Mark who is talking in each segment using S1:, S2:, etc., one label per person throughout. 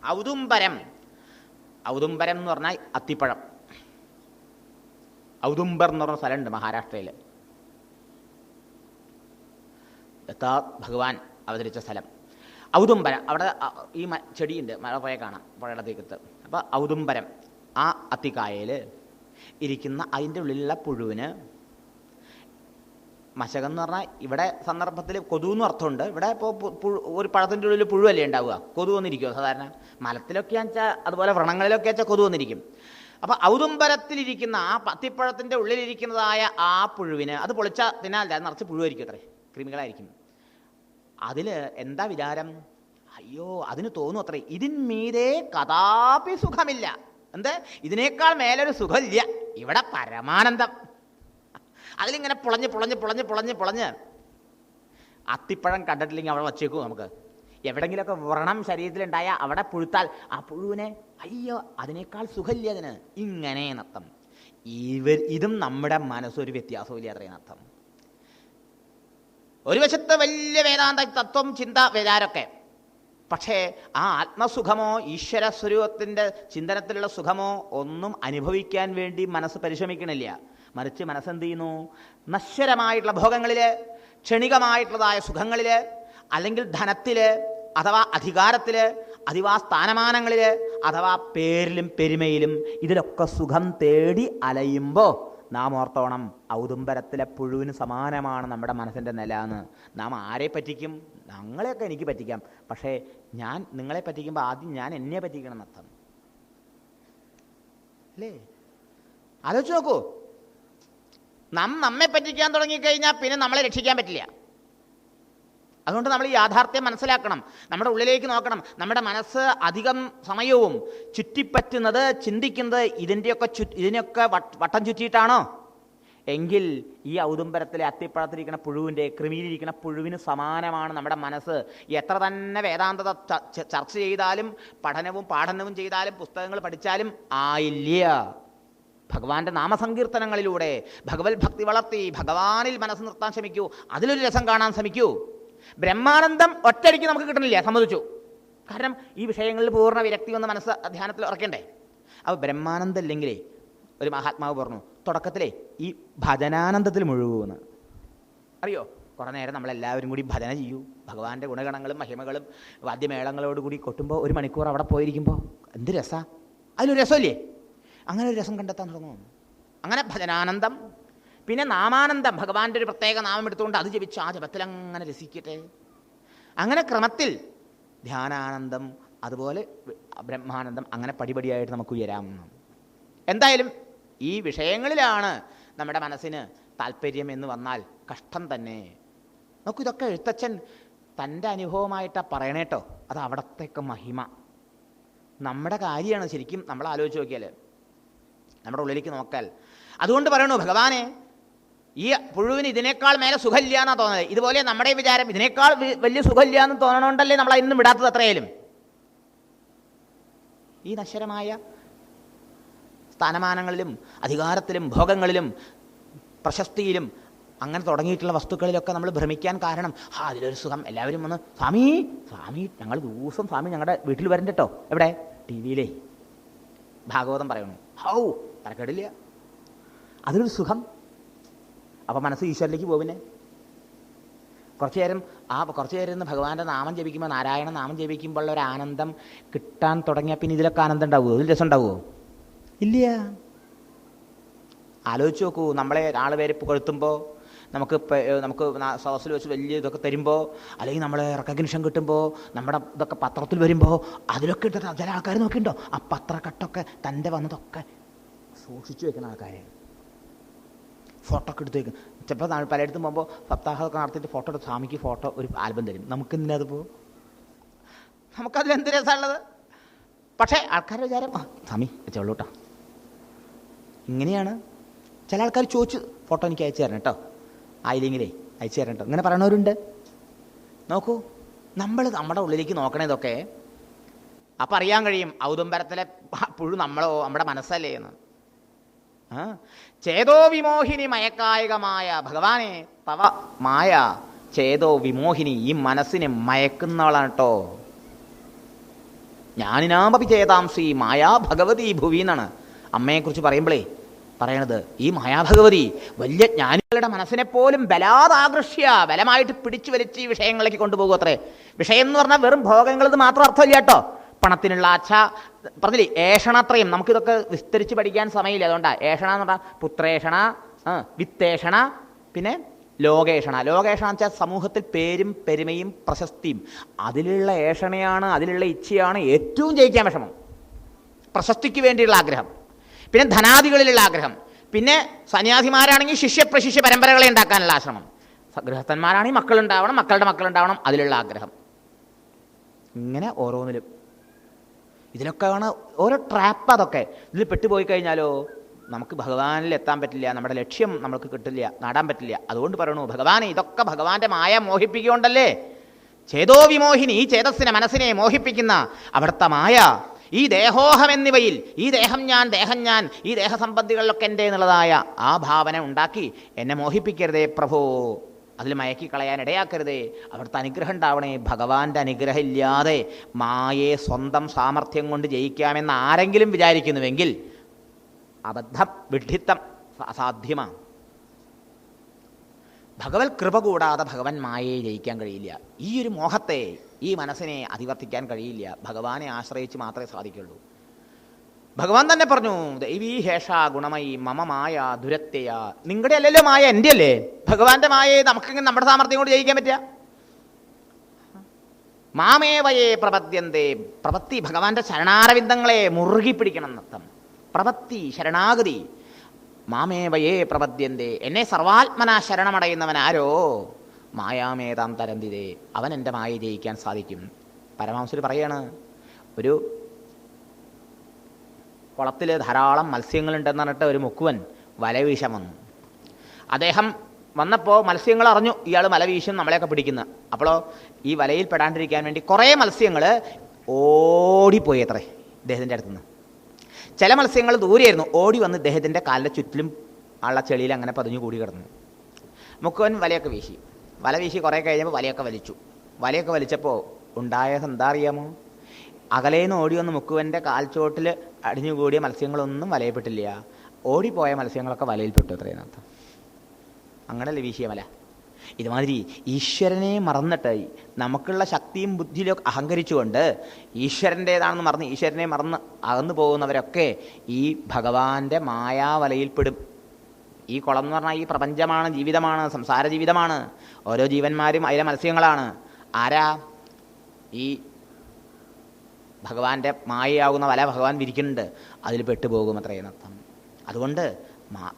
S1: ഔദുംബരം. ഔദുംബരം എന്ന് പറഞ്ഞാൽ അത്തിപ്പഴം. ഔദുംബർ എന്ന് പറഞ്ഞ സ്ഥലമുണ്ട് മഹാരാഷ്ട്രയിൽ. ദത്താത് ഭഗവാൻ അവതരിച്ച സ്ഥലം ഔദുംബരം. അവിടെ ഈ ചെടിയുണ്ട്, മഴ പോയ കാണാം, പുഴയുടെ തീക്കത്ത്. അപ്പോൾ ഔദുംബരം, ആ അത്തിക്കായയിൽ ഇരിക്കുന്ന അതിൻ്റെ ഉള്ളിലുള്ള പുഴുവിന് മശകം എന്ന് പറഞ്ഞാൽ ഇവിടെ സന്ദർഭത്തിൽ കൊതു എന്ന് അർത്ഥമുണ്ട്. ഇവിടെ ഇപ്പോൾ ഒരു പഴത്തിൻ്റെ ഉള്ളിൽ പുഴുവല്ലേ ഉണ്ടാവുക, കൊതു വന്നിരിക്കുമോ സാധാരണ? മലത്തിലൊക്കെയാണെന്ന് വെച്ചാൽ അതുപോലെ വ്രണങ്ങളിലൊക്കെ വെച്ചാൽ കൊതു വന്നിരിക്കും. അപ്പോൾ ഔദുംബരത്തിലിരിക്കുന്ന ആ അത്തിപ്പഴത്തിൻ്റെ ഉള്ളിലിരിക്കുന്നതായ ആ പുഴുവിന്, അത് പൊളിച്ചാൽ തിന്നാല്ല, നിറച്ച് പുഴുവായിരിക്കും, അത്രേ കൃമികളായിരിക്കും. അതിൽ എന്താ വിചാരം? അയ്യോ, അതിന് തോന്നും അത്രേ, ഇതിന്മീതേ കഥാപി സുഖമില്ല. എന്ത്? ഇതിനേക്കാൾ മേലൊരു സുഖമില്ല, ഇവിടെ പരമാനന്ദം. അതിലിങ്ങനെ പുളഞ്ഞ് പുളഞ്ഞ് പുളഞ്ഞ് പുളഞ്ഞ് പുളഞ്ഞ് അത്തിപ്പഴം കണ്ടിട്ടില്ലെങ്കിൽ അവിടെ വച്ചേക്കും. നമുക്ക് എവിടെങ്കിലുമൊക്കെ വ്രണം ശരീരത്തിലുണ്ടായാൽ അവിടെ പുഴുത്താൽ ആ പുഴുവിനെ അയ്യോ അതിനേക്കാൾ സുഖമില്ല അതിന്, ഇങ്ങനെ നത്തം. ഇതും നമ്മുടെ മനസ്സൊരു വ്യത്യാസമില്ല അത്രയും അർത്ഥം. ഒരു വശത്ത് വലിയ വേദാന്ത തത്വം, ചിന്ത, വിചാരമൊക്കെ. പക്ഷേ ആ ആത്മസുഖമോ ഈശ്വര സ്വരൂപത്തിൻ്റെ ചിന്തനത്തിലുള്ള സുഖമോ ഒന്നും അനുഭവിക്കാൻ വേണ്ടി മനസ്സ് പരിശ്രമിക്കണില്ല. മറിച്ച് മനസ്സെന്ത് ചെയ്യുന്നു? നശ്വരമായിട്ടുള്ള ഭോഗങ്ങളിൽ, ക്ഷണികമായിട്ടുള്ളതായ സുഖങ്ങളിൽ, അല്ലെങ്കിൽ ധനത്തിൽ, അഥവാ അധികാരത്തിൽ, അഥവാ സ്ഥാനമാനങ്ങളിൽ, അഥവാ പേരിലും പെരുമയിലും, ഇതിലൊക്കെ സുഖം തേടി അലയുമ്പോൾ നാം ഓർത്തോണം, ഔദുംബരത്തിലെ പുഴുവിന് സമാനമാണ് നമ്മുടെ മനസ്സിൻ്റെ നില എന്ന്. നാം ആരെ പറ്റിക്കും? ഞങ്ങളെയൊക്കെ എനിക്ക് പറ്റിക്കാം, പക്ഷേ ഞാൻ നിങ്ങളെ പറ്റിക്കുമ്പോൾ ആദ്യം ഞാൻ എന്നെ പറ്റിക്കണം എന്നർത്ഥം അല്ലേ? ആലോചിച്ച് നോക്കൂ. നമ്മെ പറ്റിക്കാൻ തുടങ്ങിക്കഴിഞ്ഞാൽ പിന്നെ നമ്മളെ രക്ഷിക്കാൻ പറ്റില്ല. അതുകൊണ്ട് നമ്മൾ ഈ യാഥാർത്ഥ്യം മനസ്സിലാക്കണം, നമ്മുടെ ഉള്ളിലേക്ക് നോക്കണം. നമ്മുടെ മനസ്സ് അധികം സമയവും ചുറ്റിപ്പറ്റുന്നത്, ചിന്തിക്കുന്നത് ഇതിനെയൊക്കെ വട്ടം ചുറ്റിയിട്ടാണോ? എങ്കിൽ ഈ ഔദുംബരത്തിലെ അത്തിപ്പഴത്തിലിരിക്കുന്ന പുഴുവിൻ്റെ, കൃമിയിലിരിക്കുന്ന പുഴുവിന് സമാനമാണ് നമ്മുടെ മനസ്സ്. എത്ര തന്നെ വേദാന്തത ചർച്ച ചെയ്താലും, പാഠനവും ചെയ്താലും, പുസ്തകങ്ങൾ പഠിച്ചാലും ആയില്ല. ഭഗവാന്റെ നാമസങ്കീർത്തനങ്ങളിലൂടെ ഭഗവത് ഭക്തി വളർത്തി ഭഗവാനിൽ മനസ്സ് നിർത്താൻ ശ്രമിക്കൂ, അതിലൊരു രസം കാണാൻ ശ്രമിക്കൂ. ബ്രഹ്മാനന്ദം ഒറ്റയടിക്ക് നമുക്ക് കിട്ടണില്ല, സമ്മതിച്ചു. കാരണം ഈ വിഷയങ്ങളിൽ പൂർണ്ണ വിരക്തി വന്ന് മനസ്സ് ധ്യാനത്തിൽ ഉറക്കണ്ടേ. അപ്പോൾ ബ്രഹ്മാനന്ദം ഇല്ലെങ്കിലേ, ഒരു മഹാത്മാവ് പറഞ്ഞു തുടക്കത്തിലേ ഈ ഭജനാനന്ദത്തിൽ മുഴുകുമെന്ന്. അറിയോ? കുറേ നേരം നമ്മളെല്ലാവരും കൂടി ഭജന ചെയ്യൂ, ഭഗവാന്റെ ഗുണഗണങ്ങളും മഹിമകളും വാദ്യമേളങ്ങളോടുകൂടി കൊട്ടുമ്പോൾ 1 മണിക്കൂർ അവിടെ പോയിരിക്കുമ്പോൾ എന്ത് രസാ! അതിലൊരു രസമില്ലേ? അങ്ങനെ ഒരു രസം കണ്ടെത്താൻ തുടങ്ങും. അങ്ങനെ ഭജനാനന്ദം, പിന്നെ നാമാനന്ദം, ഭഗവാന്റെ ഒരു പ്രത്യേക നാമം എടുത്തുകൊണ്ട് അത് ജപിച്ച് ആ ജപത്തിൽ അങ്ങനെ രസിക്കട്ടെ. അങ്ങനെ ക്രമത്തിൽ ധ്യാനാനന്ദം, അതുപോലെ ബ്രഹ്മാനന്ദം, അങ്ങനെ പടിപടിയായിട്ട് നമുക്ക് ഉയരാം. എന്തായാലും ഈ വിഷയങ്ങളിലാണ് നമ്മുടെ മനസ്സിന് താല്പര്യം എന്ന് വന്നാൽ കഷ്ടം തന്നെ. നോക്കൂ, ഇതൊക്കെ എഴുത്തച്ഛൻ തൻ്റെ അനുഭവമായിട്ടാണ് പറയണേട്ടോ. അത് അവിടത്തേക്ക് മഹിമ. നമ്മുടെ കാര്യമാണ് ശരിക്കും നമ്മൾ ആലോചിച്ച് നോക്കിയാൽ, നമ്മുടെ ഉള്ളിലേക്ക് നോക്കാൽ. അതുകൊണ്ട് പറയണു, ഭഗവാനെ ഈ പുഴുവിന് ഇതിനേക്കാൾ മേലെ സുഖമില്ല എന്നാണ് തോന്നുന്നത്. ഇതുപോലെ നമ്മുടെ വിചാരം ഇതിനേക്കാൾ വലിയ സുഖമില്ല എന്ന് തോന്നണോണ്ടല്ലേ നമ്മൾ അതിനും വിടാത്തത്. അത്രയായാലും ഈ നശ്വരമായ സ്ഥാനമാനങ്ങളിലും അധികാരത്തിലും ഭോഗങ്ങളിലും പ്രശസ്തിയിലും അങ്ങനെ തുടങ്ങിയിട്ടുള്ള വസ്തുക്കളിലൊക്കെ നമ്മൾ ഭ്രമിക്കാൻ കാരണം അതിലൊരു സുഖം. എല്ലാവരും വന്ന് സ്വാമി ഞങ്ങൾ ദിവസം സ്വാമി ഞങ്ങളുടെ വീട്ടിൽ വരണ്ട കേട്ടോ. എവിടെ? TV-യിലേ ഭാഗവതം പറയണു. തരക്കേടില്ല, അതിലൊരു സുഖം. അപ്പം മനസ്സ് ഈശ്വരനിലേക്ക് പോവിനെ. കുറച്ചു നേരം ഇന്ന് ഭഗവാന്റെ നാമം ജപിക്കുമ്പോൾ, നാരായണ നാമം ജപിക്കുമ്പോഴുള്ള ഒരു ആനന്ദം കിട്ടാൻ തുടങ്ങിയാൽ പിന്നെ ഇതിലൊക്കെ ആനന്ദം ഉണ്ടാവുമോ? ഇതിൽ രസം ഉണ്ടാവുമോ? ഇല്ല. ആലോചിച്ച് നോക്കൂ. നമ്മളെ പേര് പുകഴ്ത്തുമ്പോൾ, നമുക്ക് സദസ്സിൽ വെച്ച് വലിയ ഇതൊക്കെ തരുമ്പോൾ, അല്ലെങ്കിൽ നമ്മളെ റെക്കഗ്നിഷൻ കിട്ടുമ്പോൾ, നമ്മുടെ ഇതൊക്കെ പത്രത്തിൽ വരുമ്പോൾ, അതിലൊക്കെ എടുത്തിട്ട് ചില ആൾക്കാർ നോക്കിയിട്ടുണ്ടോ ആ പത്രക്കട്ടൊക്കെ തൻ്റെ വന്നതൊക്കെ സൂക്ഷിച്ചു വെക്കുന്ന ആൾക്കാരെ ഫോട്ടോ ഒക്കെ എടുത്ത് വയ്ക്കും. ചിലപ്പോൾ പലയിടത്തും പോകുമ്പോൾ സപ്താഹമൊക്കെ നടത്തിയിട്ട് ഫോട്ടോ എടുത്ത് സ്വാമിക്ക് ഫോട്ടോ ഒരു ആൽബം തരും. നമുക്കെന്തിനതിപ്പോൾ? നമുക്കതിലെന്ത് രസമുള്ളത്? പക്ഷേ ആൾക്കാരുടെ വിചാരം സ്വാമി വെച്ചോളൂ കേട്ടോ. ഇങ്ങനെയാണ് ചില ആൾക്കാർ ചോദിച്ചു ഫോട്ടോ എനിക്ക് അയച്ചു തരണം കേട്ടോ, ആയില്ലെങ്കിലേ അയച്ചു തരണം കേട്ടോ, ഇങ്ങനെ പറയണവരുണ്ട്. നോക്കൂ, നമ്മുടെ ഉള്ളിലേക്ക് നോക്കണേ ഇതൊക്കെ. അപ്പം അറിയാൻ കഴിയും ഔദുംബരത്തിലെ പുഴു നമ്മുടെ മനസ്സല്ലേ എന്ന്. ചേതോ വിമോഹിനി മയക്കായികമായ ഭഗവാനെ തവ മായ ചേതോ വിമോഹിനി, ഈ മനസ്സിനെ മയക്കുന്നവളാണ് കേട്ടോ. ജ്ഞാനിനാമപി ചേതാംസി മായാ ഭഗവതി ഭുവി എന്നാണ് അമ്മയെക്കുറിച്ച് പറയുമ്പോഴേ പറയണത്. ഈ മായാഭഗവതി വലിയ ജ്ഞാനികളുടെ മനസ്സിനെ പോലും ബലാദാകൃഷ്യ, ബലമായിട്ട് പിടിച്ചു വലിച്ച് ഈ വിഷയങ്ങളിലേക്ക് കൊണ്ടുപോകും അത്രേ. വിഷയം എന്ന് പറഞ്ഞാൽ വെറും ഭോഗങ്ങളത് മാത്രം അർത്ഥമില്ല കേട്ടോ. പണത്തിനുള്ള ആച്ഛ പറഞ്ഞില്ലേ, ഏഷണത്രയും. നമുക്കിതൊക്കെ വിസ്തരിച്ച് പഠിക്കാൻ സമയമില്ല, അതുകൊണ്ടാണ് ഏഷണ എന്ന് പറഞ്ഞാൽ പുത്രേഷണ, വിത്തേഷണ, പിന്നെ ലോകേഷണ. ലോകേഷണ എന്ന് വെച്ചാൽ സമൂഹത്തിൽ പേരും പെരുമയും പ്രശസ്തിയും. അതിലുള്ള ഏഷണയാണ്, അതിലുള്ള ഇച്ഛയാണ് ഏറ്റവും ജയിക്കാൻ വിഷമം. പ്രശസ്തിക്ക് വേണ്ടിയുള്ള ആഗ്രഹം, പിന്നെ ധനാദികളിലുള്ള ആഗ്രഹം, പിന്നെ സന്യാസിമാരാണെങ്കിൽ ശിഷ്യപ്രശിഷ്യ പരമ്പരകളെ ഉണ്ടാക്കാനുള്ള ആശ്രമം, ഗൃഹസ്ഥന്മാരാണെങ്കിൽ മക്കളുണ്ടാവണം, മക്കളുടെ മക്കളുണ്ടാവണം, അതിലുള്ള ആഗ്രഹം. ഇങ്ങനെ ഓരോന്നിലും ഇതിലൊക്കെയാണ് ഓരോ ട്രാപ്പ്. അതൊക്കെ ഇതിൽ പെട്ടുപോയി കഴിഞ്ഞാലോ നമുക്ക് ഭഗവാനിൽ എത്താൻ പറ്റില്ല, നമ്മുടെ ലക്ഷ്യം നമ്മൾക്ക് കിട്ടില്ല, നേടാൻ പറ്റില്ല. അതുകൊണ്ട് പറയണു ഭഗവാനെ, ഇതൊക്കെ ഭഗവാന്റെ മായ മോഹിപ്പിക്കൊണ്ടല്ലേ. ചേതോ വിമോഹിനി, ഈ ചേതസ്സിനെ മനസ്സിനെ മോഹിപ്പിക്കുന്ന അവിടുത്തെ മായ. ഈ ദേഹോഹം എന്നിവയിൽ ഈ ദേഹം ഞാൻ, ദേഹം ഞാൻ, ഈ ദേഹസമ്പത്തികളിലൊക്കെ എൻ്റെ എന്നുള്ളതായ ആ ഭാവന ഉണ്ടാക്കി എന്നെ മോഹിപ്പിക്കരുതേ പ്രഭോ, അതിൽ മയക്കിക്കളയാൻ ഇടയാക്കരുതേ. അവിടുത്തെ അനുഗ്രഹം ഉണ്ടാവണേ. ഭഗവാന്റെ അനുഗ്രഹം ഇല്ലാതെ മായയെ സ്വന്തം സാമർഥ്യം കൊണ്ട് ജയിക്കാമെന്ന് ആരെങ്കിലും വിചാരിക്കുന്നുവെങ്കിൽ അബദ്ധം, വിഡ്ഢിത്തം, അസാധ്യമാണ്. ഭഗവത് കൃപ കൂടാതെ ഭഗവാൻ മായയെ ജയിക്കാൻ കഴിയില്ല. ഈ ഒരു മോഹത്തെ, ഈ മനസ്സിനെ അതിവർത്തിക്കാൻ കഴിയില്ല. ഭഗവാനെ ആശ്രയിച്ച് മാത്രമേ സാധിക്കുള്ളൂ. ഭഗവാൻ തന്നെ പറഞ്ഞു, ദൈവീ ഹേഷ ഗുണമയി മമ മായ ദുരത്യയ. നിങ്ങളുടെ അല്ലല്ലോ മായ, എൻ്റെ അല്ലേ. ഭഗവാന്റെ മായയെ നമുക്കിങ്ങനെ നമ്മുടെ സാമർഥ്യം കൊണ്ട് ജയിക്കാൻ പറ്റുക? മാമേവയെ പ്രപദ്യന്തേ. പ്രപത്തി, ഭഗവാന്റെ ശരണാരവിന്ദങ്ങളെ മുറുകി പിടിക്കണം എന്നർത്ഥം. പ്രപത്തി, ശരണാഗതി. മാമേവയെ പ്രപദ്യന്തേ, എന്നെ സർവാത്മന ശരണമടയുന്നവൻ ആരോ മായാമേതാം തരന്തിതേ, അവൻ എൻ്റെ മായ ജയിക്കാൻ സാധിക്കും. പരമഹംസർ പറയാണ്, ഒരു കുളത്തിൽ ധാരാളം മത്സ്യങ്ങളുണ്ടെന്ന് പറഞ്ഞിട്ട് ഒരു മുക്കുവൻ വല വീശാൻ വന്നു. അദ്ദേഹം വന്നപ്പോൾ മത്സ്യങ്ങൾ അറിഞ്ഞു ഇയാൾ വല വീശും നമ്മളെയൊക്കെ പിടിക്കുന്ന. അപ്പോഴോ ഈ വലയിൽ പെടാണ്ടിരിക്കാൻ വേണ്ടി കുറേ മത്സ്യങ്ങൾ ഓടിപ്പോയി അത്രേ ഇദ്ദേഹത്തിൻ്റെ അടുത്തുനിന്ന്. ചില മത്സ്യങ്ങൾ ദൂരെയായിരുന്നു, ഓടി വന്ന് ഇദ്ദേഹത്തിൻ്റെ കാലിൻ്റെ ചുറ്റിലും ഉള്ള ചെളിയിൽ അങ്ങനെ പതിഞ്ഞു കൂടി കിടന്നു. മുക്കുവൻ വലയൊക്കെ വീശി. വല വീശി കുറേ കഴിഞ്ഞപ്പോൾ വലയൊക്കെ വലിച്ചു. വലയൊക്കെ വലിച്ചപ്പോൾ ഉണ്ടായത് എന്താ അറിയാമോ? അകലേന്ന് ഓടി വന്ന് മുക്കുവൻ്റെ കാൽച്ചോട്ടിൽ അടിഞ്ഞുകൂടിയ മത്സ്യങ്ങളൊന്നും വലയപ്പെട്ടില്ല. ഓടിപ്പോയ മത്സ്യങ്ങളൊക്കെ വലയിൽപ്പെട്ടു അത്രയും. അങ്ങനെയല്ലേ വീശിയ വല. ഇതുമാതിരി ഈശ്വരനെ മറന്നിട്ട് നമുക്കുള്ള ശക്തിയും ബുദ്ധിയിലൊക്കെ അഹങ്കരിച്ചുകൊണ്ട് ഈശ്വരൻ്റേതാണെന്ന് മറന്ന് ഈശ്വരനെ മറന്ന് അകന്നു പോകുന്നവരൊക്കെ ഈ ഭഗവാന്റെ മായാവലയിൽപ്പെടും. ഈ കുളം എന്ന് പറഞ്ഞാൽ ഈ പ്രപഞ്ചമാണ്, ജീവിതമാണ്, സംസാര ജീവിതമാണ്. ഓരോ ജീവന്മാരും അതിലെ മത്സ്യങ്ങളാണ്. ആരാ? ഈ ഭഗവാന്റെ മായയാകുന്ന വല ഭഗവാൻ വിരിക്കുന്നുണ്ട്, അതിൽ പെട്ടുപോകും അത്രയെന്നർത്ഥം. അതുകൊണ്ട്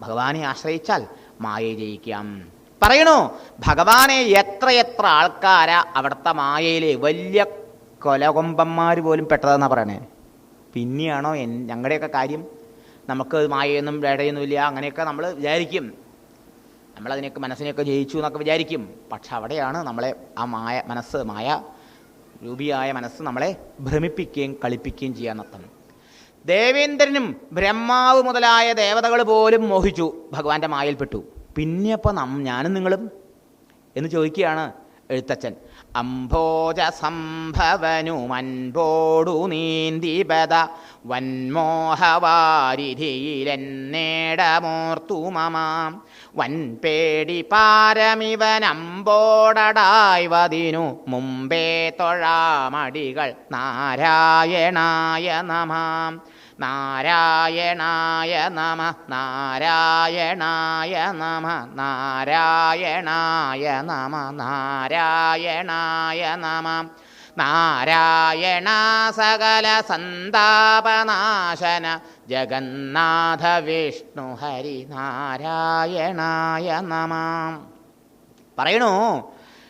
S1: ഭഗവാനെ ആശ്രയിച്ചാൽ മായയെ ജയിക്കാം. പറയണു ഭഗവാനെ എത്രയെത്ര ആൾക്കാരാ അവിടുത്തെ മായയിലെ വലിയ കൊലകൊമ്പന്മാർ പോലും പെട്ടതെന്നാണ് പറയണേ. പിന്നെയാണോ ഞങ്ങളുടെയൊക്കെ കാര്യം? നമുക്ക് മായയൊന്നും വേടയൊന്നുമില്ല അങ്ങനെയൊക്കെ നമ്മൾ വിചാരിക്കും. നമ്മളതിനൊക്കെ മനസ്സിനെയൊക്കെ ജയിച്ചു എന്നൊക്കെ വിചാരിക്കും. പക്ഷെ അവിടെയാണ് നമ്മളെ ആ മായ രൂപിയായ മനസ്സ് നമ്മളെ ഭ്രമിപ്പിക്കുകയും കളിപ്പിക്കുകയും ചെയ്യാന്നർത്ഥം. ദേവേന്ദ്രനും ബ്രഹ്മാവ് മുതലായ ദേവതകൾ പോലും മോഹിച്ചു, ഭഗവാന്റെ മായയിൽപ്പെട്ടു. പിന്നെ അപ്പം ഞാനും നിങ്ങളും എന്ന് ചോദിക്കുകയാണ് എഴുത്തച്ഛൻ. അംഭോജ സംഭവനുമൻപോടു നീന്തിപത വൻമോഹവാരിധിയിലെന്നേടമോർത്തു മമാം വൻപേടി പാരമിവനമ്പോടടായ്വതിനു മുമ്പേ തൊഴാമടികൾ നാരായണായ നമാം നാരായണായ നമ നാരായണായ നമ നാരായണായ നമ നാരായണായ നമ നാരായണ സകല സന്താപനാശന ജഗന്നാഥ വിഷ്ണു ഹരി നാരായണായ നമ. പറയണു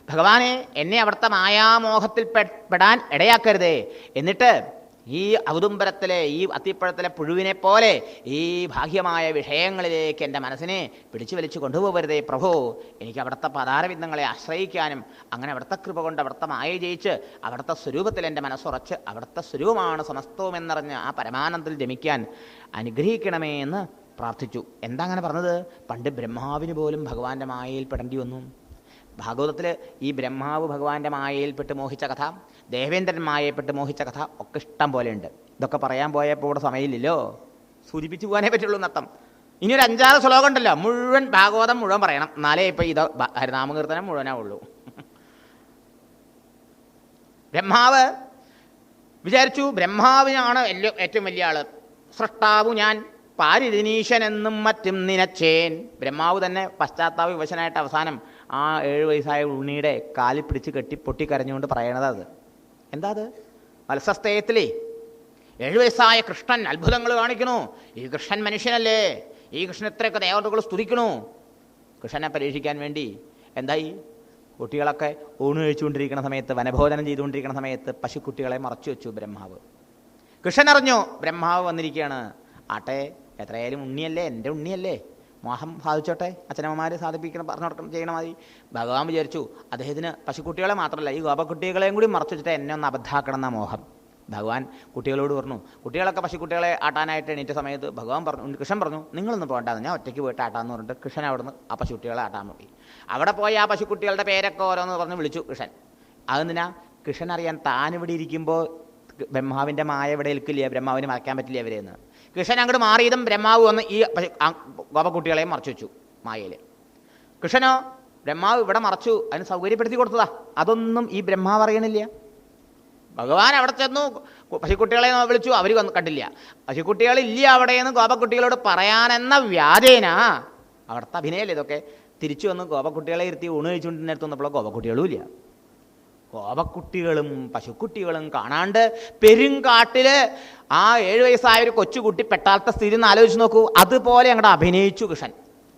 S1: ഭഗവാനെ എന്നെ അവിടുത്തെ മായാമോഹത്തിൽ പെടാൻ ഇടയാക്കരുതേ. എന്നിട്ട് ഈ ഔദുംബരത്തിലെ ഈ അത്തിപ്പഴത്തിലെ പുഴുവിനെ പോലെ ഈ ബാഹ്യമായ വിഷയങ്ങളിലേക്ക് എൻ്റെ മനസ്സിനെ പിടിച്ചു വലിച്ചു കൊണ്ടുപോകരുതേ പ്രഭു. എനിക്ക് അവിടുത്തെ പദാരവിന്ദങ്ങളെ ആശ്രയിക്കാനും അങ്ങനെ അവിടുത്തെ കൃപ കൊണ്ട് അവിടുത്തെ മായ ജയിച്ച് അവിടുത്തെ സ്വരൂപത്തിൽ എൻ്റെ മനസ്സുറച്ച് അവിടുത്തെ സ്വരൂപമാണ് സമസ്തവും എന്നറിഞ്ഞ് ആ പരമാനന്ദത്തിൽ രമിക്കാൻ അനുഗ്രഹിക്കണമേ എന്ന് പ്രാർത്ഥിച്ചു. എന്താ അങ്ങനെ പറഞ്ഞത്? പണ്ട് ബ്രഹ്മാവിന് പോലും ഭഗവാന്റെ മായയിൽ പെടേണ്ടി വന്നു. ഭാഗവതത്തിൽ ഈ ബ്രഹ്മാവ് ഭഗവാന്റെ മായയിൽപ്പെട്ട് മോഹിച്ച കഥ ദേവേന്ദ്രൻ മായപ്പെട്ട് മോഹിച്ച കഥ ഒക്കെ ഇഷ്ടം പോലെയുണ്ട്. ഇതൊക്കെ പറയാൻ പോയപ്പോൾ ഇവിടെ സമയമില്ലല്ലോ, സൂചിപ്പിച്ചു പോകാനേ പറ്റുള്ളൂ എന്നർത്ഥം. ഇനി ഒരു 5-6 ശ്ലോകം ഉണ്ടല്ലോ, മുഴുവൻ ഭാഗവതം മുഴുവൻ പറയണം, എന്നാലേ ഇപ്പം ഇത് ഹരിനാമകീർത്തനം മുഴുവനാവുള്ളൂ. ബ്രഹ്മാവ് വിചാരിച്ചു, ബ്രഹ്മാവിനാണ് ഏറ്റവും വലിയ ആള്, സൃഷ്ടാവു ഞാൻ പാരിതിനീശൻ എന്നും മറ്റും നിനച്ചേൻ. ബ്രഹ്മാവ് തന്നെ പശ്ചാത്താപ വിവശനായിട്ട് അവസാനം ആ 7 വയസ്സായ ഉണ്ണിയുടെ കാലിൽ പിടിച്ച് കെട്ടി പൊട്ടിക്കരഞ്ഞുകൊണ്ട് പറയണത് അത് എന്താ? അത് മത്സ്യസ്തേയത്തിലേ 7 വയസ്സായ കൃഷ്ണൻ അത്ഭുതങ്ങൾ കാണിക്കണു. ഈ കൃഷ്ണൻ മനുഷ്യനല്ലേ, ഈ കൃഷ്ണൻ എത്രയൊക്കെ ദേവതകൾ സ്തുതിക്കണു. കൃഷ്ണനെ പരീക്ഷിക്കാൻ വേണ്ടി എന്തായി, കുട്ടികളൊക്കെ ഊണ് കഴിച്ചുകൊണ്ടിരിക്കുന്ന സമയത്ത്, വനഭോജനം ചെയ്തുകൊണ്ടിരിക്കുന്ന സമയത്ത് പശുക്കുട്ടികളെ മറച്ചു വെച്ചു ബ്രഹ്മാവ്. കൃഷ്ണൻ അറിഞ്ഞു ബ്രഹ്മാവ് വന്നിരിക്കുകയാണ്. ആട്ടെ, എത്രയായാലും ഉണ്ണിയല്ലേ, എൻ്റെ ഉണ്ണിയല്ലേ, മോഹം സാധിച്ചോട്ടെ, അച്ഛനമ്മമാർ സാധിപ്പിക്കണം, പറഞ്ഞു കൊടുക്കണം, ചെയ്യണ മതി. ഭഗവാൻ വിചാരിച്ചു അദ്ദേഹത്തിന് പശുക്കുട്ടികളെ മാത്രമല്ല ഈ ഗോപക്കുട്ടികളെയും കൂടി മറച്ചു വെച്ചിട്ട് എന്നെ ഒന്ന് അബദ്ധാക്കണം എന്ന മോഹം. ഭഗവാൻ കുട്ടികളോട് പറഞ്ഞു. കുട്ടികളൊക്കെ പശുക്കുട്ടികളെ ആട്ടാനായിട്ട് എണീറ്റ സമയത്ത് ഭഗവാൻ പറഞ്ഞു, കൃഷ്ണൻ പറഞ്ഞു, നിങ്ങളൊന്നും പോകണ്ടെന്ന്, ഞാൻ ഒറ്റയ്ക്ക് പോയിട്ട് ആട്ടാന്ന് പറഞ്ഞിട്ട് കൃഷ്ണൻ അവിടുന്ന് ആ പശുക്കുട്ടികളെ ആട്ടാൻ പോയി. അവിടെ പോയി ആ പശുക്കുട്ടികളുടെ പേരൊക്കെ ഓരോന്ന് പറഞ്ഞ് വിളിച്ചു കൃഷ്ണൻ. അതെന്തിനാ? കൃഷ്ണൻ അറിയാൻ താൻ ഇവിടെ ഇരിക്കുമ്പോൾ ബ്രഹ്മാവിൻ്റെ മായ ഇവിടെ ഏൽക്കില്ല, ബ്രഹ്മാവിന് മറക്കാൻ പറ്റില്ല അവരെന്ന്. കൃഷ്ണൻ അങ്ങോട്ട് മാറിയതും ബ്രഹ്മാവ് വന്ന് ഈ ഗോപക്കുട്ടികളെയും മറച്ചു വെച്ചു മായയിൽ. കൃഷ്ണനോ ബ്രഹ്മാവ് ഇവിടെ മറച്ചു, അതിന് സൗകര്യപ്പെടുത്തി കൊടുത്തതാ, അതൊന്നും ഈ ബ്രഹ്മാവ് അറിയണില്ല. ഭഗവാൻ അവിടെ ചെന്നു പശുക്കുട്ടികളെ വിളിച്ചു, അവർ കണ്ടില്ല. പശുക്കുട്ടികളില്ല അവിടെയെന്ന് ഗോപക്കുട്ടികളോട് പറയാനെന്ന വ്യാജേന, അവിടുത്തെ അഭിനയല്ലേ ഇതൊക്കെ, തിരിച്ചു വന്ന് ഗോപക്കുട്ടികളെ ഇരുത്തി ഊണ് കഴിച്ചുകൊണ്ടിരുന്നിടത്ത് വന്നപ്പോൾ ഗോപക്കുട്ടികളും ഇല്ല. ഗോപക്കുട്ടികളും പശുക്കുട്ടികളും കാണാണ്ട് പെരുങ്കാട്ടില് ആ 7 വയസ്സായ ഒരു കൊച്ചുകുട്ടി പെട്ടാലത്തെ സ്ഥിതി ഒന്ന് ആലോചിച്ച് നോക്കൂ. അതുപോലെ അങ്ങോട്ട് അഭിനയിച്ചു കൃഷ്ണൻ.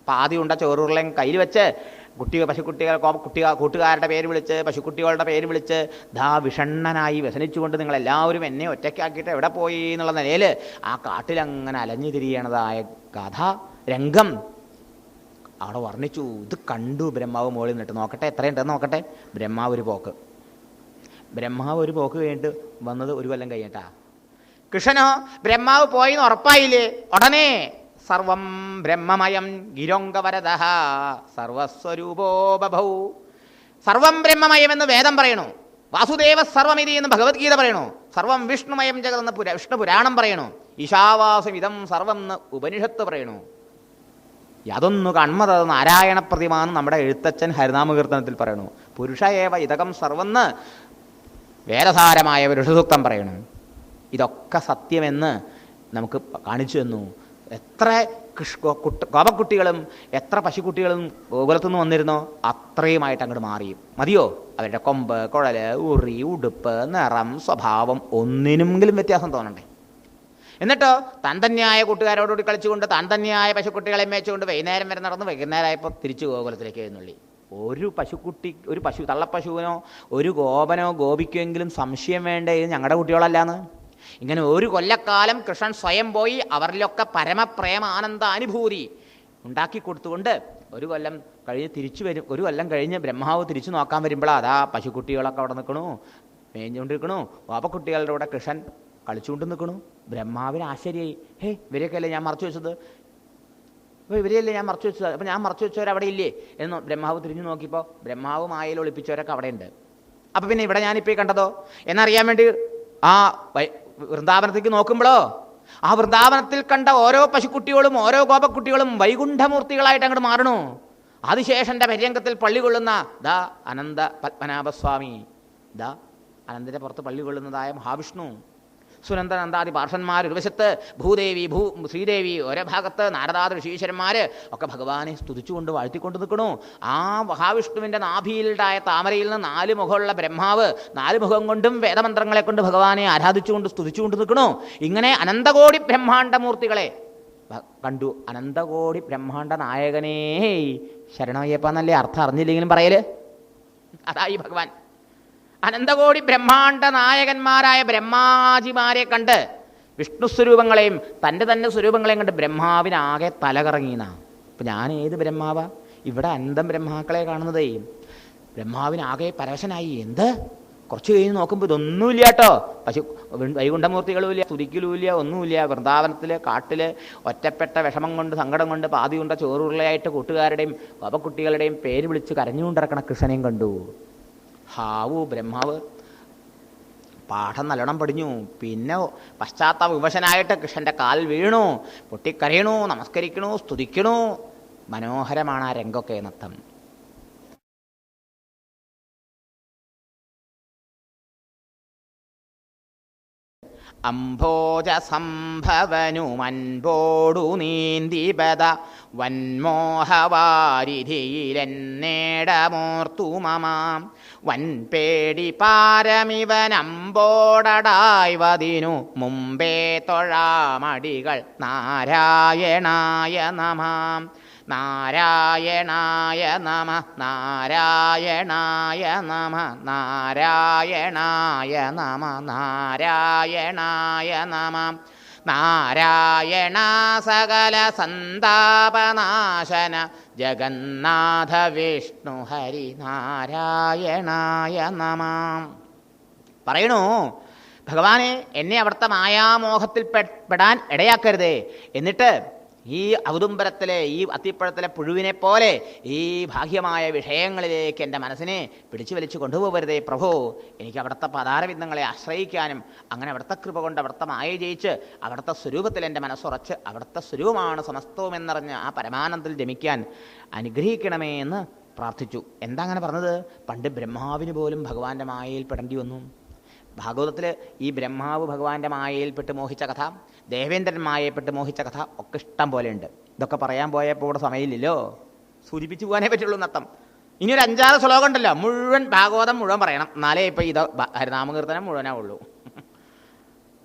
S1: പാതി ഉണ്ട ചോറുരുളയും കയ്യിൽ വെച്ച് പശുക്കുട്ടികൾ കൂട്ടുകാരുടെ പേര് വിളിച്ച്, പശുക്കുട്ടികളുടെ പേര് വിളിച്ച്, ദാ വിഷണ്ണനായി വ്യസനിച്ചുകൊണ്ട് നിങ്ങളെല്ലാവരും എന്നെ ഒറ്റയ്ക്കാക്കിയിട്ട് എവിടെ പോയി എന്നുള്ള നിലയിൽ ആ കാട്ടിലങ്ങനെ അലഞ്ഞു തിരിയണതായ കഥ രംഗം അവിടെ വർണ്ണിച്ചു. ഇത് കണ്ടു ബ്രഹ്മാവ് മുകളിൽ നിന്നിട്ട്, നോക്കട്ടെ എത്രയുണ്ടെന്ന് നോക്കട്ടെ. ബ്രഹ്മാവ് ഒരു പോക്ക് കഴിഞ്ഞിട്ട് വന്നത് 1 കൊല്ലം കഴിഞ്ഞിട്ടാ. കൃഷ്ണനോ ബ്രഹ്മാവ് പോയിന്ന് ഉറപ്പായില്ലേ, ഉടനെ സർവം ബ്രഹ്മമയം ഗിരോംഗവരദഃ സർവസ്വരൂപോ ബഭൗ. സർവം ബ്രഹ്മമയമെന്ന് വേദം പറയണു, വാസുദേവ സർവമിതി എന്ന് ഭഗവത്ഗീത പറയണു, സർവം വിഷ്ണുമയം ജഗതെന്ന് വിഷ്ണു പുരാണം പറയണു, ഈശാവാസം ഇതം സർവം എന്ന് ഉപനിഷത്ത് പറയണു. യാതൊന്നു കൺമത നാരായണ പ്രതിമാന്ന് നമ്മുടെ എഴുത്തച്ഛൻ ഹരിനാമകീർത്തനത്തിൽ പറയണു. പുരുഷ ഏവ ഇതകം സർവെന്ന് വേദസാരമായ ഋഷുസൂക്തം പറയണു. ഇതൊക്കെ സത്യമെന്ന് നമുക്ക് കാണിച്ചു തന്നു. എത്ര ഗോപക്കുട്ടികളും എത്ര പശുക്കുട്ടികളും ഗോകുലത്തുനിന്ന് വന്നിരുന്നോ അത്രയുമായിട്ട് അങ്ങോട്ട് മാറിയും മതിയോ? അവരുടെ കൊമ്പ്, കുഴല്, ഉറി, ഉടുപ്പ്, നിറം, സ്വഭാവം ഒന്നിനുമെങ്കിലും വ്യത്യാസം തോന്നണ്ടേ? എന്നിട്ടോ താൻ തന്നെയായ കൂട്ടുകാരോടുകൂടി കളിച്ചുകൊണ്ട് താൻ തന്നെയായ പശുക്കുട്ടികളെ മേച്ചുകൊണ്ട് വൈകുന്നേരം വരെ നടന്ന് വൈകുന്നേരമായപ്പോൾ തിരിച്ചു ഗോകുലത്തിലേക്ക് എഴുന്നള്ളി. ഒരു തള്ളപ്പശുവിനോ ഒരു ഗോപനോ ഗോപിക്കുമെങ്കിലും സംശയം വേണ്ടേ ഇത് ഞങ്ങളുടെ കുട്ടികളല്ലാന്ന്? ഇങ്ങനെ 1 കൊല്ലക്കാലം കൃഷ്ണൻ സ്വയം പോയി അവരിലൊക്കെ പരമപ്രേമ ആനന്ദാനുഭൂതി ഉണ്ടാക്കി കൊടുത്തുകൊണ്ട് 1 കൊല്ലം കഴിഞ്ഞ് തിരിച്ചു വരും. 1 കൊല്ലം കഴിഞ്ഞ് ബ്രഹ്മാവ് തിരിച്ചു നോക്കാൻ വരുമ്പോഴാണ് അതാ പശുക്കുട്ടികളൊക്കെ അവിടെ നിൽക്കണു, മേഞ്ഞുകൊണ്ടിരിക്കണു. ഗോപക്കുട്ടികളുടെ കൂടെ കൃഷ്ണൻ കളിച്ചുകൊണ്ട് നിൽക്കണു. ബ്രഹ്മാവിന് ആശ്ചര്യമായി. ഇവരെയൊക്കെയല്ലേ ഞാൻ മറച്ചു വെച്ചത്, അപ്പം ഞാൻ മറച്ചു വെച്ചവരവിടെ ഇല്ലേ എന്ന് ബ്രഹ്മാവ് തിരിഞ്ഞു നോക്കിയപ്പോൾ ബ്രഹ്മാവ് മായയിൽ ഒളിപ്പിച്ചവരൊക്കെ അവിടെ ഉണ്ട്. അപ്പം പിന്നെ ഇവിടെ ഞാനിപ്പോൾ കണ്ടതോ എന്നറിയാൻ വേണ്ടി ആ വൃന്ദാവനത്തേക്ക് നോക്കുമ്പോഴോ ആ വൃന്ദാവനത്തിൽ കണ്ട ഓരോ പശുക്കുട്ടികളും ഓരോ ഗോപക്കുട്ടികളും വൈകുണ്ഠമൂർത്തികളായിട്ട് അങ്ങോട്ട് മാറണു. ആദിശേഷന്റെ പര്യങ്കത്തിൽ പള്ളി കൊള്ളുന്ന ദാ അനന്ത പത്മനാഭസ്വാമി, ദാ അനന്തന്റെ പുറത്ത് പള്ളി കൊള്ളുന്നതായ മഹാവിഷ്ണു, സുനന്ദനന്ദാദി പാർഷന്മാർ ഒരു വശത്ത്, ഭൂദേവി ശ്രീദേവി ഒരേ ഭാഗത്ത്, നാരദാദി ഋഷീശ്വരന്മാർ ഒക്കെ ഭഗവാനെ സ്തുതിച്ചുകൊണ്ട് വാഴ്ത്തിക്കൊണ്ട് നിൽക്കണു. ആ മഹാവിഷ്ണുവിൻ്റെ നാഭിയിലുണ്ടായ താമരയിൽ നിന്ന് 4 മുഖമുള്ള ബ്രഹ്മാവ് 4 മുഖം കൊണ്ടും വേദമന്ത്രങ്ങളെ കൊണ്ട് ഭഗവാനെ ആരാധിച്ചുകൊണ്ട് സ്തുതിച്ചുകൊണ്ട് നിൽക്കണു. ഇങ്ങനെ അനന്തകോടി ബ്രഹ്മാണ്ഡമൂർത്തികളെ കണ്ടു. അനന്തകോടി ബ്രഹ്മാണ്ഡ നായകനേ ശരണമയ്യപ്പന്നല്ലേ അർത്ഥം അറിഞ്ഞില്ലെങ്കിലും പറയല്. അതായി ഭഗവാൻ അനന്തകോടി ബ്രഹ്മാണ്ഡ നായകന്മാരായ ബ്രഹ്മാജിമാരെ കണ്ട് വിഷ്ണു സ്വരൂപങ്ങളെയും തൻ്റെ തന്നെ സ്വരൂപങ്ങളെയും കണ്ട് ബ്രഹ്മാവിനാകെ തലകറങ്ങിയെന്നാ. അപ്പം ഞാൻ ഏത് ബ്രഹ്മാവാ? ഇവിടെ അനന്തം ബ്രഹ്മാക്കളെ കാണുന്നതേ. ബ്രഹ്മാവിനാകെ പരവശനായി. എന്ത് കുറച്ച് കഴിഞ്ഞ് നോക്കുമ്പോൾ ഇതൊന്നുമില്ല കേട്ടോ. വൈകുണ്ഠമൂർത്തികളും ഇല്ല, തുതിക്കലും ഇല്ല, ഒന്നുമില്ല. വൃന്ദാവനത്തിൽ കാട്ടിൽ ഒറ്റപ്പെട്ട വിഷമം കൊണ്ട് സങ്കടം കൊണ്ട് പാതി കൊണ്ട ചോറുരുളയായിട്ട് കൂട്ടുകാരുടെയും ഗോപക്കുട്ടികളുടെയും പേര് വിളിച്ച് കരഞ്ഞുകൊണ്ടിറക്കണ കൃഷ്ണനെയും കണ്ടു. ഹാവു ബ്രഹ്മാവ് പാഠം നല്ലോണം പഠിഞ്ഞു. പിന്നെ പശ്ചാത്താപ വിവശനായിട്ട് കൃഷ്ണൻ്റെ കാൽ വീണു, പൊട്ടിക്കരയണു, നമസ്കരിക്കണു, സ്തുതിക്കണു. മനോഹരമാണ് ആ രംഗമൊക്കെ നൃത്തം. അംഭോജ സംഭവനുമൻപോടു നീന്തിപത വൻമോഹവാരിധിയിലെന്നേടമോർത്തു മമാം വൻപേടി പാരമിവനമ്പോടടായ്വതിനു മുമ്പേ തൊഴാമടികൾ നാരായണായ നമാം നാരായണായ നമ നാരായണായ നമ നാരായണായ നമ നാരായണായ നമ നാരായണ സകല സന്താപനാശന ജഗന്നാഥ വിഷ്ണു ഹരി നാരായണായ നമ. പറയണു, ഭഗവാനെ എന്നെ അവിടുത്തെ മായാമോഹത്തിൽ പെടാൻ ഇടയാക്കരുതേ. എന്നിട്ട് ഈ ഔദുംബരത്തിലെ ഈ അത്തിപ്പഴത്തിലെ പുഴുവിനെ പോലെ ഈ ഭാഗ്യമായ വിഷയങ്ങളിലേക്ക് എൻ്റെ മനസ്സിനെ പിടിച്ചു വലിച്ചു കൊണ്ടുപോകരുതേ പ്രഭു. എനിക്ക് അവിടുത്തെ പദാരവിന്ദങ്ങളെ ആശ്രയിക്കാനും അങ്ങനെ അവിടുത്തെ കൃപ കൊണ്ട് അവിടുത്തെ മായ ജയിച്ച് അവിടുത്തെ സ്വരൂപത്തിൽ എൻ്റെ മനസ്സുറച്ച് അവിടുത്തെ സ്വരൂപമാണ് സമസ്തവും എന്നറിഞ്ഞ് ആ പരമാനന്ദത്തിൽ രമിക്കാൻ അനുഗ്രഹിക്കണമേ എന്ന് പ്രാർത്ഥിച്ചു. എന്താ അങ്ങനെ പറഞ്ഞത്? പണ്ട് ബ്രഹ്മാവിന് പോലും ഭഗവാന്റെ മായയിൽ പെടേണ്ടി വന്നു. ഭാഗവതത്തിൽ ഈ ബ്രഹ്മാവ് ഭഗവാന്റെ മായയിൽപ്പെട്ട് മോഹിച്ച കഥ, ദേവേന്ദ്രൻ മായയിൽപ്പെട്ട് മോഹിച്ച കഥ ഒക്കെ ഇഷ്ടം പോലെ ഉണ്ട്. ഇതൊക്കെ പറയാൻ പോയപ്പോൾ ഇവിടെ സമയമില്ലല്ലോ, സൂചിപ്പിച്ചു പോകാനേ പറ്റുള്ളൂ നത്തം. ഇനി ഒരു 5-6 ശ്ലോകം ഉണ്ടല്ലോ, മുഴുവൻ ഭാഗവതം മുഴുവൻ പറയണം, എന്നാലേ ഇപ്പം ഇത് ഹരിനാമകീർത്തനം മുഴുവനാവുള്ളൂ.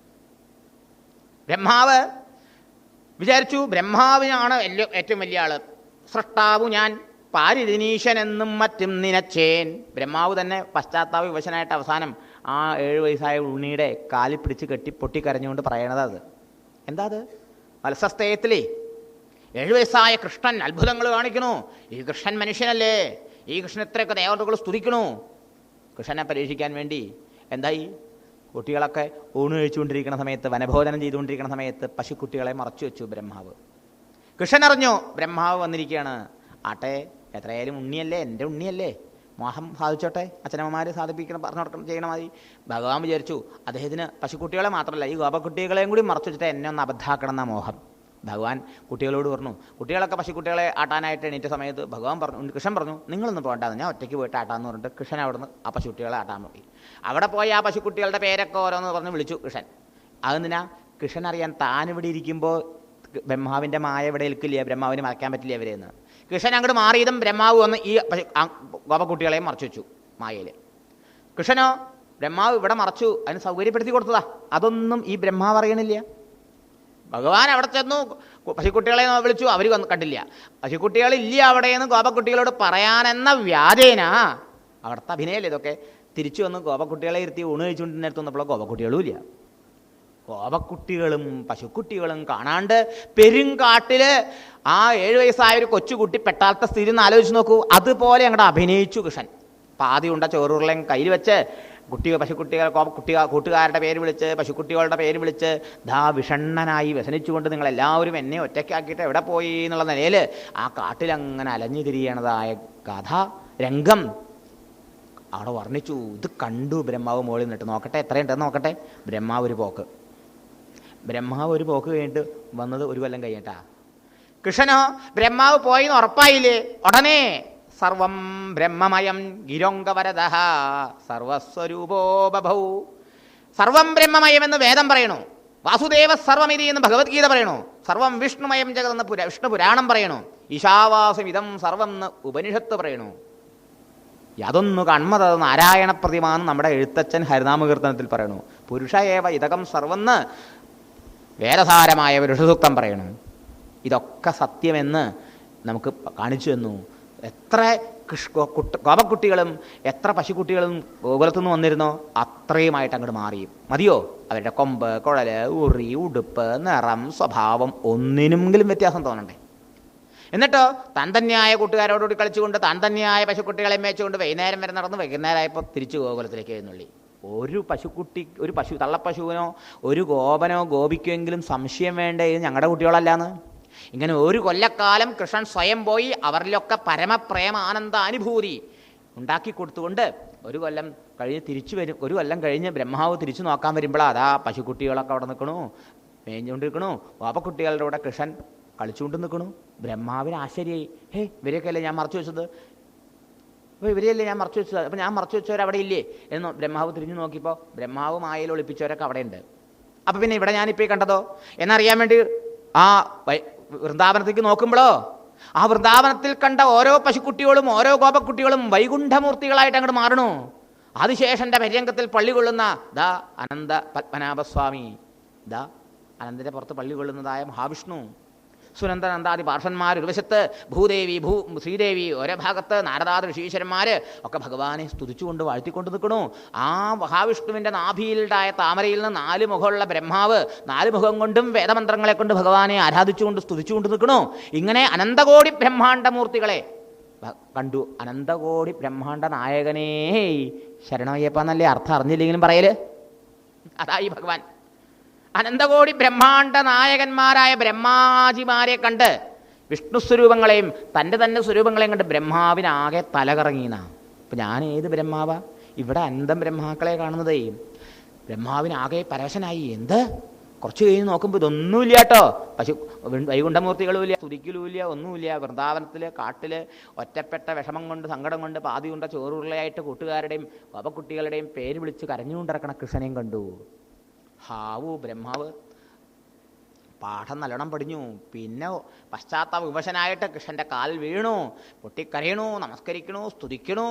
S1: ബ്രഹ്മാവ് വിചാരിച്ചു, ബ്രഹ്മാവിനാണ് ഏറ്റവും വലിയ ആള്, സൃഷ്ടാവു ഞാൻ പാരിതിനീശനെന്നും മറ്റും നിനച്ചേൻ. ബ്രഹ്മാവ് തന്നെ പശ്ചാത്താപ വിവശനായിട്ട് അവസാനം ആ 7 വയസ്സായ ഉണ്ണിയുടെ കാലിൽ പിടിച്ച് കെട്ടി പൊട്ടിക്കരഞ്ഞുകൊണ്ട് പറയണത് അത് എന്താ? അത് വത്സസ്തേയത്തിലേ 7 വയസ്സായ കൃഷ്ണൻ അത്ഭുതങ്ങൾ കാണിക്കണു. ഈ കൃഷ്ണൻ മനുഷ്യനല്ലേ, ഈ കൃഷ്ണൻ ഇത്രയൊക്കെ ദേവതകൾ സ്തുതിക്കണു. കൃഷ്ണനെ പരീക്ഷിക്കാൻ വേണ്ടി എന്തായി, കുട്ടികളൊക്കെ ഊണ് കഴിച്ചുകൊണ്ടിരിക്കുന്ന സമയത്ത്, വനഭോജനം ചെയ്തുകൊണ്ടിരിക്കുന്ന സമയത്ത് പശുക്കുട്ടികളെ മറച്ചു വെച്ചു ബ്രഹ്മാവ്. കൃഷ്ണൻ അറിഞ്ഞു ബ്രഹ്മാവ് വന്നിരിക്കുകയാണ്. ആട്ടെ, എത്രയായാലും ഉണ്ണിയല്ലേ, എൻ്റെ ഉണ്ണിയല്ലേ, മോഹം സാധിച്ചോട്ടെ, അച്ഛനമ്മമാർ സാധിപ്പിക്കണം, പറഞ്ഞു കൊടുക്കണം, ചെയ്യണം. മതി. ഭഗവാൻ വിചാരിച്ചു അദ്ദേഹത്തിന് പശുക്കുട്ടികളെ മാത്രമല്ല ഈ ഗോപക്കുട്ടികളെയും കൂടി മറച്ചു വെച്ചിട്ട് എന്നെ ഒന്ന് അബദ്ധാക്കണം എന്ന മോഹം. ഭഗവാൻ കുട്ടികളോട് പറഞ്ഞു. കുട്ടികളൊക്കെ പശുക്കുട്ടികളെ ആട്ടാനായിട്ട് എണീറ്റ സമയത്ത് ഭഗവാൻ പറഞ്ഞു, കൃഷ്ണൻ പറഞ്ഞു, നിങ്ങളൊന്നും പോകണ്ടാന്ന്, ഞാൻ ഒറ്റയ്ക്ക് പോയിട്ട് ആട്ടാന്ന് പറഞ്ഞിട്ട് കൃഷ്ണൻ അവിടുന്ന് ആ പശുക്കുട്ടികളെ ആട്ടാൻ പോയി. അവിടെ പോയി ആ പശുക്കുട്ടികളുടെ പേരൊക്കെ ഓരോന്ന് പറഞ്ഞ് വിളിച്ചു കൃഷ്ണൻ. അതെന്തിനാ? കൃഷ്ണൻ അറിയാൻ താനിവിടെ ഇരിക്കുമ്പോൾ ബ്രഹ്മാവിൻ്റെ മായ ഇവിടെ ഏൽക്കില്ല, ബ്രഹ്മാവിന് മറക്കാൻ പറ്റില്ല അവരെന്ന്. കൃഷ്ണൻ അങ്ങോട്ട് മാറിയതും ബ്രഹ്മാവ് വന്ന് ഈ ഗോപക്കുട്ടികളെയും മറച്ചു വെച്ചു മായയിൽ. കൃഷ്ണനോ ബ്രഹ്മാവ് ഇവിടെ മറച്ചു, അതിന് സൗകര്യപ്പെടുത്തി കൊടുത്തതാ. അതൊന്നും ഈ ബ്രഹ്മാവ് അറിയണില്ല. ഭഗവാൻ അവിടെ ചെന്നു, പശുക്കുട്ടികളെ വിളിച്ചു, അവർ കണ്ടില്ല. പശുക്കുട്ടികളില്ല അവിടെയെന്ന് ഗോപക്കുട്ടികളോട് പറയാനെന്ന വ്യാജേന അവിടുത്തെ അഭിനയല്ലേ ഇതൊക്കെ. തിരിച്ചു വന്ന് ഗോപക്കുട്ടികളെ ഇരുത്തി ഊണ് കഴിച്ചുകൊണ്ടിരുന്നിടത്ത് വന്നപ്പോൾ ഗോപക്കുട്ടികളും ഇല്ല. ഗോപക്കുട്ടികളും പശുക്കുട്ടികളും കാണാണ്ട് പെരുങ്കാട്ടിൽ ആ 7 വയസ്സായ ഒരു കൊച്ചുകുട്ടി പെട്ടാലത്തെ സ്ഥിതി ഒന്ന് ആലോചിച്ച് നോക്കൂ. അതുപോലെ അങ്ങോട്ട് അഭിനയിച്ചു കൃഷ്ണൻ. പാതി ഉണ്ട ചോറുരുളയും കയ്യിൽ വെച്ച് കൂട്ടുകാരുടെ പേര് വിളിച്ച് പശുക്കുട്ടികളുടെ പേര് വിളിച്ച് ദാ വിഷണ്ണനായി വ്യസനിച്ചുകൊണ്ട് നിങ്ങളെല്ലാവരും എന്നെ ഒറ്റയ്ക്കാക്കിയിട്ട് എവിടെ പോയി എന്നുള്ള നിലയിൽ ആ കാട്ടിലങ്ങനെ അലഞ്ഞു തിരിയണതായ കഥ രംഗം അവിടെ വർണ്ണിച്ചു. ഇത് കണ്ടു ബ്രഹ്മാവ് മുകളിൽ നിന്നിട്ട്, നോക്കട്ടെ എത്രയുണ്ടെന്ന് നോക്കട്ടെ. ബ്രഹ്മാവ് ഒരു പോക്ക് കഴിഞ്ഞിട്ട് വന്നത് 1 കൊല്ലം കഴിഞ്ഞിട്ടാ. കൃഷ്ണനോ ബ്രഹ്മാവ് പോയിന്ന് ഉറപ്പായില്ലേ, ഉടനെ സർവം ബ്രഹ്മമയം ഗിരോംഗവരദ സർവസ്വരൂപോ ബഭൗ. സർവം ബ്രഹ്മമയം എന്ന് വേദം പറയണു, വാസുദേവ സർവമിതി എന്ന് ഭഗവത്ഗീത പറയണു, സർവം വിഷ്ണുമയം ജഗതെന്ന് വിഷ്ണു പുരാണം പറയണു, ഈശാവാസം ഇതം സർവം എന്ന് ഉപനിഷത്ത് പറയണു. യാതൊന്നു കൺമത നാരായണ പ്രതിമാന്ന് നമ്മുടെ എഴുത്തച്ഛൻ ഹരിനാമകീർത്തനത്തിൽ പറയണു. പുരുഷ ഏവ ഇതകം സർവെന്ന് വേദസാരമായ ഋഷുസൂക്തം പറയണു. ഇതൊക്കെ സത്യമെന്ന് നമുക്ക് കാണിച്ചു തന്നു. എത്ര ഗോപക്കുട്ടികളും എത്ര പശുക്കുട്ടികളും ഗോകുലത്തു നിന്ന് വന്നിരുന്നോ അത്രയുമായിട്ട് അങ്ങോട്ട് മാറി. മതിയോ? അവരുടെ കൊമ്പ്, കുഴല്, ഉറി, ഉടുപ്പ്, നിറം, സ്വഭാവം ഒന്നിനെങ്കിലും വ്യത്യാസം തോന്നണ്ടേ? എന്നിട്ടോ താൻ തന്നെയായ കൂട്ടുകാരോടുകൂടി കളിച്ചുകൊണ്ട് താൻ തന്നെയായ പശുക്കുട്ടികളെ മേച്ചുകൊണ്ട് വൈകുന്നേരം വരെ നടന്ന് വൈകുന്നേരമായപ്പോൾ തിരിച്ചു ഗോകുലത്തിലേക്ക് എഴുന്നള്ളി. ഒരു തള്ളപ്പശുവിനോ ഒരു ഗോപനോ ഗോപിക്കുമെങ്കിലും സംശയം വേണ്ടേ ഇത് ഞങ്ങളുടെ കുട്ടികളല്ലാന്ന്? ഇങ്ങനെ 1 കൊല്ലക്കാലം കൃഷ്ണൻ സ്വയം പോയി അവരിലൊക്കെ പരമപ്രേമ ആനന്ദ അനുഭൂതി ഉണ്ടാക്കി കൊടുത്തുകൊണ്ട് ഒരു കൊല്ലം കഴിഞ്ഞ് തിരിച്ചു വരും. ഒരു കൊല്ലം കഴിഞ്ഞ് ബ്രഹ്മാവ് തിരിച്ചു നോക്കാൻ വരുമ്പോഴാണ് അതാ പശുക്കുട്ടികളൊക്കെ അവിടെ നിൽക്കണു, മേഞ്ഞുകൊണ്ടിരിക്കണു. പാപ്പക്കുട്ടികളുടെ കൂടെ കൃഷ്ണൻ കളിച്ചുകൊണ്ട് നിൽക്കണു. ബ്രഹ്മാവിന് ആശ്ചര്യമായി. ഇവരെയൊക്കെയല്ലേ ഞാൻ മറച്ചു വെച്ചത്, അപ്പോൾ ഇവരെയല്ലേ ഞാൻ മറച്ചു വെച്ചത്, അപ്പോൾ ഞാൻ മറച്ചു വെച്ചവരവിടെ ഇല്ലേ എന്ന് ബ്രഹ്മാവ് തിരിഞ്ഞു നോക്കിയപ്പോൾ ബ്രഹ്മാവ് മായയിൽ ഒളിപ്പിച്ചവരൊക്കെ അവിടെ ഉണ്ട്. അപ്പോൾ പിന്നെ ഇവിടെ ഞാനിപ്പോൾ ഈ കണ്ടതോ എന്നറിയാൻ വേണ്ടി ആ വൃന്ദാവനത്തേക്ക് നോക്കുമ്പോഴോ ആ വൃന്ദാവനത്തിൽ കണ്ട ഓരോ പശുക്കുട്ടികളും ഓരോ ഗോപക്കുട്ടികളും വൈകുണ്ഠമൂർത്തികളായിട്ട് അങ്ങോട്ട് മാറണു. ആദിശേഷന്റെ പര്യങ്കത്തിൽ പള്ളി കൊള്ളുന്ന ദാ അനന്ത പത്മനാഭസ്വാമി, ദാ അനന്തന്റെ പുറത്ത് പള്ളി കൊള്ളുന്നതായ മഹാവിഷ്ണു, സുനന്ദനന്ദാദി പാർഷന്മാർ ഒരു വശത്ത്, ഭൂദേവി ശ്രീദേവി ഓരോ ഭാഗത്ത്, നാരദാദി ഋഷീശ്വരന്മാർ ഒക്കെ ഭഗവാനെ സ്തുതിച്ചുകൊണ്ട് വാഴ്ത്തിക്കൊണ്ട് നിൽക്കണു. ആ മഹാവിഷ്ണുവിൻ്റെ നാഭിയിലുണ്ടായ താമരയിൽ നിന്ന് 4 മുഖമുള്ള ബ്രഹ്മാവ് 4 മുഖം കൊണ്ടും വേദമന്ത്രങ്ങളെ കൊണ്ട് ഭഗവാനെ ആരാധിച്ചുകൊണ്ട് സ്തുതിച്ചുകൊണ്ട് നിൽക്കണു. ഇങ്ങനെ അനന്തകോടി ബ്രഹ്മാണ്ഡമൂർത്തികളെ കണ്ടു. അനന്തകോടി ബ്രഹ്മാണ്ഡ നായകനേ ശരണമയ്യപ്പന്നല്ലേ അർത്ഥം അറിഞ്ഞില്ലെങ്കിലും പറയല്. അതായി ഭഗവാൻ അനന്തകോടി ബ്രഹ്മാണ്ഡ നായകന്മാരായ ബ്രഹ്മാജിമാരെ കണ്ട്, വിഷ്ണു സ്വരൂപങ്ങളെയും തൻ്റെ തന്നെ സ്വരൂപങ്ങളെയും കണ്ട് ബ്രഹ്മാവിനാകെ തലകറങ്ങിയെന്നാ. അപ്പം ഞാൻ ഏത് ബ്രഹ്മാവാ? ഇവിടെ അനന്തം ബ്രഹ്മാക്കളെ കാണുന്നതേ. ബ്രഹ്മാവിനാകെ പരവശനായി. എന്ത് കുറച്ച് കഴിഞ്ഞ് നോക്കുമ്പോൾ ഇതൊന്നുമില്ല കേട്ടോ. വൈകുണ്ഠമൂർത്തികളും ഇല്ല, സ്തുതിക്കലും ഇല്ല, ഒന്നുമില്ല. വൃന്ദാവനത്തിൽ കാട്ടിൽ ഒറ്റപ്പെട്ട വിഷമം കൊണ്ട് സങ്കടം കൊണ്ട് പാതി കൊണ്ട ചോറുരുളയായിട്ട് കൂട്ടുകാരുടെയും പാപക്കുട്ടികളുടെയും പേര് വിളിച്ച് കരഞ്ഞുകൊണ്ടിറക്കണ കൃഷ്ണനെയും കണ്ടു. ഹാവു ബ്രഹ്മാവ് പാഠം നല്ലോണം പഠിഞ്ഞു. പിന്നെ പശ്ചാത്താപ വിവശനായിട്ട് കൃഷ്ണൻ്റെ കാൽ വീണു, പൊട്ടിക്കരയണു, നമസ്കരിക്കണു, സ്തുതിക്കണു.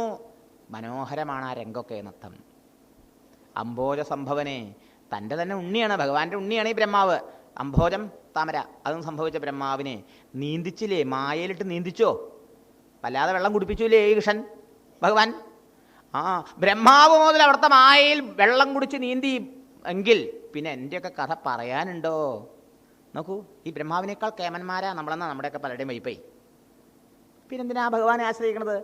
S1: മനോഹരമാണ് ആ രംഗമൊക്കെ എന്നർത്ഥം. അംബോജ സംഭവനെ, തൻ്റെ തന്നെ ഉണ്ണിയാണ്, ഭഗവാന്റെ ഉണ്ണിയാണ് ഈ ബ്രഹ്മാവ്. അംബോജം താമര, അതും സംഭവിച്ച ബ്രഹ്മാവിനെ നീന്തിച്ചില്ലേ, മായയിലിട്ട് നീന്തിച്ചോ, വല്ലാതെ വെള്ളം കുടിപ്പിച്ചില്ലേ ഈ കൃഷ്ണൻ ഭഗവാൻ. ബ്രഹ്മാവ് മുതൽ അവിടുത്തെ മായയിൽ വെള്ളം കുടിച്ച് നീന്തി എങ്കിൽ പിന്നെ എൻ്റെയൊക്കെ കഥ പറയാനുണ്ടോ? നോക്കൂ, ഈ ബ്രഹ്മാവിനേക്കാൾ കേമന്മാരാ നമ്മളെന്നാ നമ്മുടെയൊക്കെ പലരുടെയും വൈപ്പായി. പിന്നെന്തിനാ ഭഗവാനെ ആശ്രയിക്കണത്?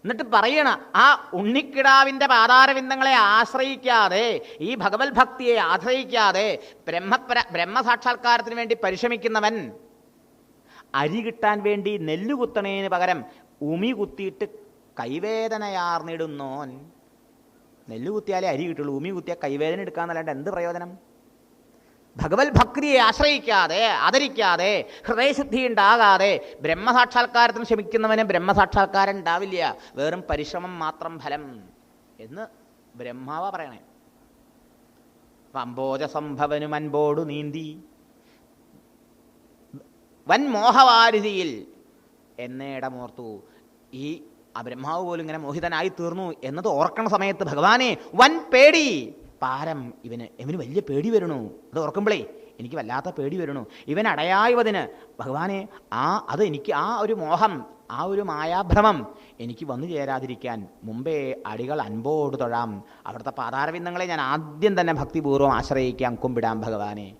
S1: എന്നിട്ട് പറയണ ആ ഉണ്ണിക്കിടാവിൻ്റെ പാതാരവിന്ദങ്ങളെ ആശ്രയിക്കാതെ, ഈ ഭഗവത് ഭക്തിയെ ആശ്രയിക്കാതെ ബ്രഹ്മസാക്ഷാത്കാരത്തിന് വേണ്ടി പരിശ്രമിക്കുന്നവൻ അരി കിട്ടാൻ വേണ്ടി നെല്ല് കുത്തണേന് പകരം ഉമി കുത്തിയിട്ട് കൈവേദനയാർന്നിടുന്നോൻ. നെല്ല് കുത്തിയാലേ അരി കിട്ടുള്ളൂ, ഉമി കുത്തിയാൽ കൈവേദന എടുക്കാന്നല്ലാണ്ട് എന്ത് പ്രയോജനം? ഭഗവത് ഭക്തിയെ ആശ്രയിക്കാതെ, ആദരിക്കാതെ, ഹൃദയശുദ്ധി ഉണ്ടാകാതെ ബ്രഹ്മസാക്ഷാത്കാരത്തിന് ശ്രമിക്കുന്നവന് ബ്രഹ്മസാക്ഷാത്കാരം ഉണ്ടാവില്ല. വെറും പരിശ്രമം മാത്രം ഫലം എന്ന് ബ്രഹ്മാവ പറയണേ. അംബോജ സംഭവനും അൻപോടു നീന്തി വൻ മോഹവാരിധിയിൽ എന്നേടമോർത്തു. ഈ ആ ബ്രഹ്മാവ് പോലും ഇങ്ങനെ മോഹിതനായി തീർന്നു എന്നത് ഓർക്കണ സമയത്ത് ഭഗവാനെ വൻ പേടി, പാരം ഇവന് വലിയ പേടി വരണു. അത് ഓർക്കുമ്പോഴേ എനിക്ക് വല്ലാത്ത പേടി വരണു. ഇവൻ അടയായവതിന് ഭഗവാനെ അത് എനിക്ക് ആ ഒരു മോഹം, ആ ഒരു മായാഭ്രമം എനിക്ക് വന്നു ചേരാതിരിക്കാൻ മുമ്പേ അടികൾ അൻപോട് തൊഴാം. അവിടുത്തെ പാതാരവിന്ദങ്ങളെ ഞാൻ ആദ്യം തന്നെ ഭക്തിപൂർവ്വം ആശ്രയിക്കാം, കുമ്പിടാം ഭഗവാനെ.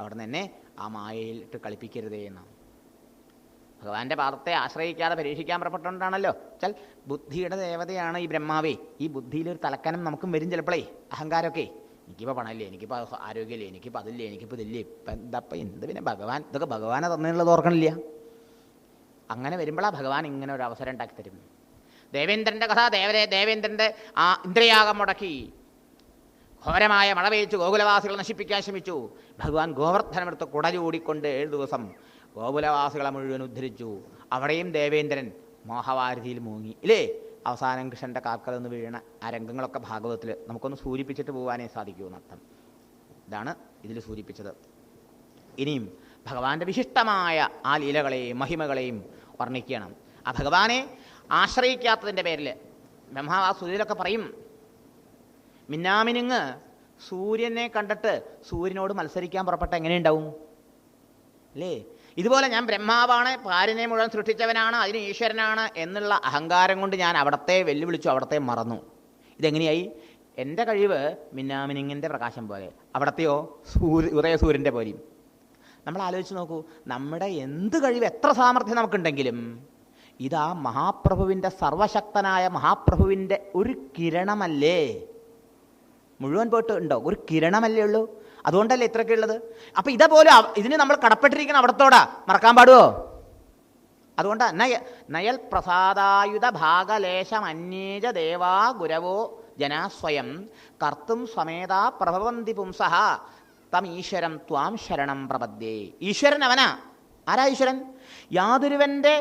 S1: അവിടെ നിന്ന് എന്നെ ആ മായയിൽ ഇട്ട് കളിപ്പിക്കരുതേ എന്നാണ്. ഭഗവാന്റെ പാദത്തെ ആശ്രയിക്കാതെ പരീക്ഷിക്കാൻ പുറപ്പെട്ടുകൊണ്ടാണല്ലോ. വെച്ചാൽ ബുദ്ധിയുടെ ദേവതയാണ് ഈ ബ്രഹ്മാവേ. ഈ ബുദ്ധിയിലൊരു തലക്കനം നമുക്കും വരും ചിലപ്പോഴേ, അഹങ്കാരമൊക്കെ. എനിക്കിപ്പോൾ പണമില്ലേ, എനിക്കിപ്പോൾ ആരോഗ്യമില്ലേ, എനിക്കിപ്പോൾ അതില്ലേ, എനിക്കിപ്പോൾ ഇതില്ലേ, ഇപ്പം എന്താപ്പം എന്ത് പിന്നെ ഭഗവാൻ, ഇതൊക്കെ ഭഗവാനെ തന്നുള്ളത് ഓർക്കണില്ല. അങ്ങനെ വരുമ്പോഴാണ് ഭഗവാൻ ഇങ്ങനെ ഒരു അവസരം ഉണ്ടാക്കി തരും. ദേവേന്ദ്രൻ്റെ കഥ, ദേവേന്ദ്രൻ്റെ ആ ഇന്ദ്രയാഗം മുടക്കി ഘോരമായ മഴ പെയ്ച്ചു ഗോകുലവാസികളെ നശിപ്പിക്കാൻ ശ്രമിച്ചു. ഭഗവാൻ ഗോവർദ്ധനമെടുത്ത് കുടചൂടിക്കൊണ്ട് 7 ദിവസം ഗോകുലവാസികളെ മുഴുവൻ ഉദ്ധരിച്ചു. അവിടെയും ദേവേന്ദ്രൻ മോഹവാരിധിയിൽ മുങ്ങി ഇല്ലേ. അവസാനം കൃഷ്ണൻ്റെ കാൽക്കൽ നിന്ന് വീഴണ ആ രംഗങ്ങളൊക്കെ ഭാഗവതത്തിൽ നമുക്കൊന്ന് സൂചിപ്പിച്ചിട്ട് പോകാനേ സാധിക്കൂ എന്നർത്ഥം. ഇതാണ് ഇതിൽ സൂചിപ്പിച്ചത്. ഇനിയും ഭഗവാന്റെ വിശിഷ്ടമായ ആ ലീലകളെയും മഹിമകളെയും വർണ്ണിക്കണം. ആ ഭഗവാനെ ആശ്രയിക്കാത്തതിൻ്റെ പേരിൽ ബ്രഹ്മാവ് ആ സൂര്യനൊക്കെ പറയും, മിന്നാമിനുങ്ങ് സൂര്യനെ കണ്ടിട്ട് സൂര്യനോട് മത്സരിക്കാൻ പുറപ്പെട്ട എങ്ങനെയുണ്ടാവും അല്ലേ? ഇതുപോലെ ഞാൻ ബ്രഹ്മാവാണ്, പാരിനെ മുഴുവൻ സൃഷ്ടിച്ചവനാണ്, അതിന് ഈശ്വരനാണ് എന്നുള്ള അഹങ്കാരം കൊണ്ട് ഞാൻ അവിടത്തെ വെല്ലുവിളിച്ചു, അവിടത്തെ മറന്നു. ഇതെങ്ങനെയായി? എൻ്റെ കഴിവ് മിന്നാമിനിങ്ങിൻ്റെ പ്രകാശം പോലെ, അവിടത്തെയോ ഉദയസൂര്യൻ്റെ പോലെയും. നമ്മൾ ആലോചിച്ച് നോക്കൂ, നമ്മുടെ എന്ത് കഴിവ്, എത്ര സാമർഥ്യം നമുക്കുണ്ടെങ്കിലും ഇതാ മഹാപ്രഭുവിൻ്റെ, സർവശക്തനായ മഹാപ്രഭുവിൻ്റെ ഒരു കിരണമല്ലേ. മുഴുവൻ പോയിട്ട് ഉണ്ടോ? ഒരു കിരണമല്ലേ ഉള്ളൂ. അതുകൊണ്ടല്ലേ ഇത്രയൊക്കെ ഉള്ളത്. അപ്പം ഇതേപോലെ ഇതിന് നമ്മൾ കടപ്പെട്ടിരിക്കണം അവിടത്തോടാ, മറക്കാൻ പാടുമോ? അതുകൊണ്ട് നയൽ പ്രസാദായുധ ഭാഗലേശം അന്യേജ ദേവാ ഗുരവോ ജനാസ്വയം കർത്തും സ്വമേതാ പ്രഭവന്തി പുംസഹ തം ഈശ്വരം ത്വാം ശരണം പ്രപദ്യേ. ഈശ്വരൻ അവനാ. ആരാ ഈശ്വരൻ? യാതൊരുവൻ്റെ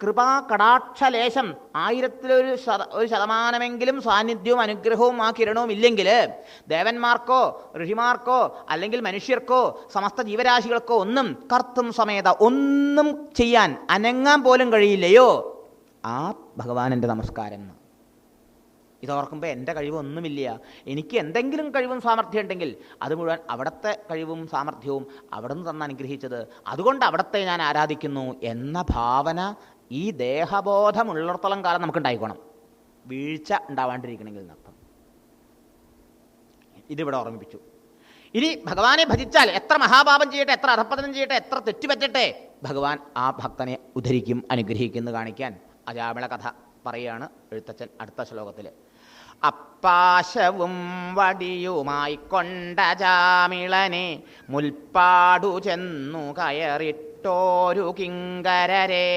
S1: കൃപാ കടാക്ഷലേശം 1000-1% സാന്നിധ്യവും അനുഗ്രഹവും ആ കിരണവും ഇല്ലെങ്കിൽ ദേവന്മാർക്കോ ഋഷിമാർക്കോ അല്ലെങ്കിൽ മനുഷ്യർക്കോ സമസ്ത ജീവരാശികൾക്കോ ഒന്നും കർത്തും സമേത ഒന്നും ചെയ്യാൻ അനങ്ങാൻ പോലും കഴിയില്ലയോ, ആ ഭഗവാനെൻ്റെ നമസ്കാരം. ഇതോർക്കുമ്പോൾ എൻ്റെ കഴിവൊന്നുമില്ല, എനിക്ക് എന്തെങ്കിലും കഴിവും സാമർഥ്യം ഉണ്ടെങ്കിൽ അത് മുഴുവൻ അവിടുത്തെ കഴിവും സാമർഥ്യവും അവിടെ നിന്ന് തന്നെ അനുഗ്രഹിച്ചത്, അതുകൊണ്ട് അവിടത്തെ ഞാൻ ആരാധിക്കുന്നു എന്ന ഭാവന ഈ ദേഹബോധമുള്ളിടത്തോളം കാലം നമുക്കുണ്ടായിക്കോണം. വീഴ്ച ഉണ്ടാവാണ്ടിരിക്കണമെങ്കിൽ എന്നർത്ഥം. ഇതിവിടെ ഓർമ്മിപ്പിച്ചു. ഇനി ഭഗവാനെ ഭജിച്ചാൽ എത്ര മഹാപാപം ചെയ്യട്ടെ, എത്ര അധപ്പതനം ചെയ്യട്ടെ, എത്ര തെറ്റുപറ്റട്ടെ, ഭഗവാൻ ആ ഭക്തനെ ഉദ്ധരിക്കും, അനുഗ്രഹിക്കുന്നു കാണിക്കാൻ അജാമിള കഥ പറയുകയാണ് എഴുത്തച്ഛൻ അടുത്ത ശ്ലോകത്തിൽ. അപ്പാശവും വടിയുമായി കൊണ്ട ജാമിളനെ മുൽപ്പാടു ചെന്നു കയറിട്ടോരു കിങ്കരരെ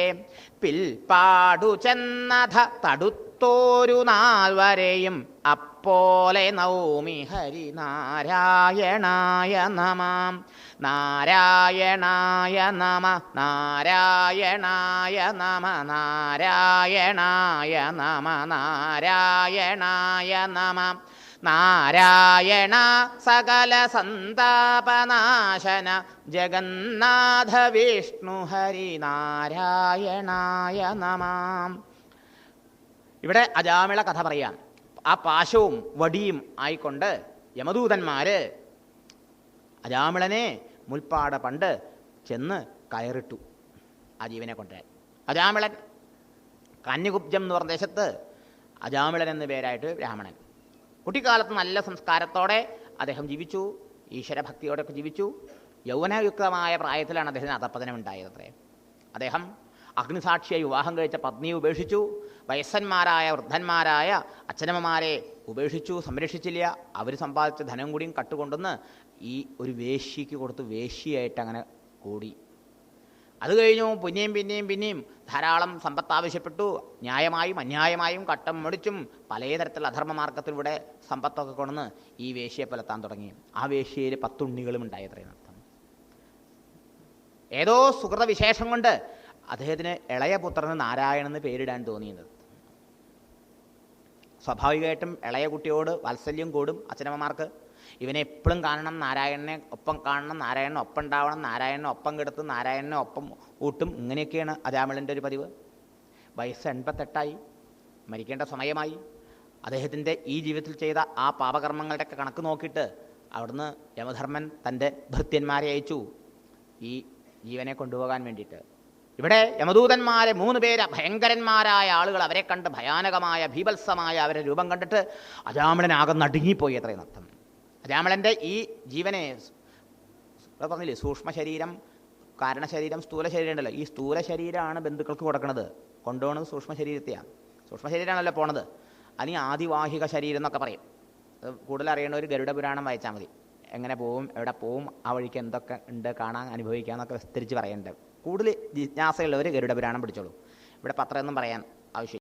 S1: പിൽപ്പാടു ചെന്നധ തടുത്തോരു നാൽവരെയും അപ്പോലെ നൗമി ഹരി നാരായണായ നമാം നാരായണായ നമ നാരായണായ നമ നാരായണായ നമ നാരായണായ നമ നാരായണ സകല സന്താപനാശന ജഗന്നാഥ വിഷ്ണു ഹരി നാരായണായ നമാം. ഇവിടെ അജാമിള കഥ പറയാം. ആ പാശവും വടിയും ആയിക്കൊണ്ട് യമദൂതന്മാര് അജാമിളനെ മുൽപ്പാട് പണ്ട് ചെന്ന് കയറിട്ടു ആ ജീവനെ കൊണ്ടുവരാൻ. അജാമിളൻ കന്യകുബ്ജം എന്ന് പറഞ്ഞ ദേശത്ത് അജാമിളൻ എന്ന പേരായിട്ട് ബ്രാഹ്മണൻ. കുട്ടിക്കാലത്ത് നല്ല സംസ്കാരത്തോടെ അദ്ദേഹം ജീവിച്ചു, ഈശ്വരഭക്തിയോടൊക്കെ ജീവിച്ചു. യൗവനയുക്തമായ പ്രായത്തിലാണ് അദ്ദേഹത്തിന് അധപ്പതനം ഉണ്ടായത്. അത്രേ അദ്ദേഹം അഗ്നിസാക്ഷിയായി വിവാഹം കഴിച്ച പത്നിയെ ഉപേക്ഷിച്ചു. വയസ്സന്മാരായ വൃദ്ധന്മാരായ അച്ഛനമ്മമാരെ ഉപേക്ഷിച്ചു, സംരക്ഷിച്ചില്ല. അവർ സമ്പാദിച്ച ധനം കൂടിയും കട്ടുകൊണ്ടുവന്ന് ഈ ഒരു വേശ്യയ്ക്ക് കൊടുത്ത് വേശ്യയായിട്ട് അങ്ങനെ കൂടി. അത് കഴിഞ്ഞു പിന്നെയും ധാരാളം സമ്പത്ത് ആവശ്യപ്പെട്ടു. ന്യായമായും അന്യായമായും കട്ടം മേടിച്ചും പലതരത്തിലുള്ള അധർമ്മ മാർഗത്തിലൂടെ സമ്പത്തൊക്കെ കൊണ്ടുവന്ന് ഈ വേശ്യയെ പുലർത്താൻ തുടങ്ങി. ആ വേശ്യയിൽ 10 ഉണ്ണികളും ഉണ്ടായത്രയും അർത്ഥം. ഏതോ സുഹൃത വിശേഷം കൊണ്ട് അദ്ദേഹത്തിന് ഇളയ പുത്രന് നാരായണെന്ന് പേരിടാൻ തോന്നിയത്. സ്വാഭാവികമായിട്ടും ഇളയ കുട്ടിയോട് വാത്സല്യം കൂടും അച്ഛനമ്മമാർക്ക്. ഇവനെ എപ്പോഴും കാണണം, നാരായണനെ ഒപ്പം കാണണം, നാരായണനെ ഒപ്പം ഉണ്ടാവണം, നാരായണനെ ഒപ്പം കിടത്തും, നാരായണനെ ഒപ്പം ഊട്ടും. ഇങ്ങനെയൊക്കെയാണ് അജാമിളൻ്റെ ഒരു പതിവ്. വയസ്സ് 88ആയി, മരിക്കേണ്ട സമയമായി. അദ്ദേഹത്തിൻ്റെ ഈ ജീവിതത്തിൽ ചെയ്ത ആ പാപകർമ്മങ്ങളുടെയൊക്കെ കണക്ക് നോക്കിയിട്ട് അവിടുന്ന് യമധർമ്മൻ തൻ്റെ ഭൃത്യന്മാരെ അയച്ചു ഈ ജീവനെ കൊണ്ടുപോകാൻ വേണ്ടിയിട്ട്. ഇവിടെ യമദൂതന്മാരെ 3 പേര് ഭയങ്കരന്മാരായ ആളുകൾ അവരെ കണ്ട് ഭയാനകമായ ഭീഭത്സമായ അവരെ രൂപം കണ്ടിട്ട് അജാമിളനാകെ നടുങ്ങിപ്പോയി എത്രയും അർത്ഥം. അജാമിളൻ്റെ ഈ ജീവനെ പറഞ്ഞില്ലേ, സൂക്ഷ്മ ശരീരം, കാരണശരീരം, സ്ഥൂല ശരീരം ഉണ്ടല്ലോ. ഈ സ്ഥൂല ശരീരമാണ് ബന്ധുക്കൾക്ക് കൊടുക്കുന്നത്, കൊണ്ടുപോകുന്നത് സൂക്ഷ്മ ശരീരത്തെയാണ്. സൂക്ഷ്മ ശരീരമാണല്ലോ പോണത്. അതിന് ആദിവാഹിക ശരീരം എന്നൊക്കെ പറയും. കൂടുതൽ അറിയേണ്ട ഒരു ഗരുഡ പുരാണം വായിച്ചാൽ മതി. എങ്ങനെ പോവും, എവിടെ പോവും, ആ വഴിക്ക് എന്തൊക്കെ ഉണ്ട് കാണാൻ, അനുഭവിക്കുക എന്നൊക്കെ വിസ്തരിച്ച് പറയേണ്ടത്. കൂടുതൽ ജിജ്ഞാസയുള്ളവർ ഗരുഡ പുരാണം പിടിച്ചോളൂ. ഇവിടെ പത്രമൊന്നും പറയാൻ ആവശ്യം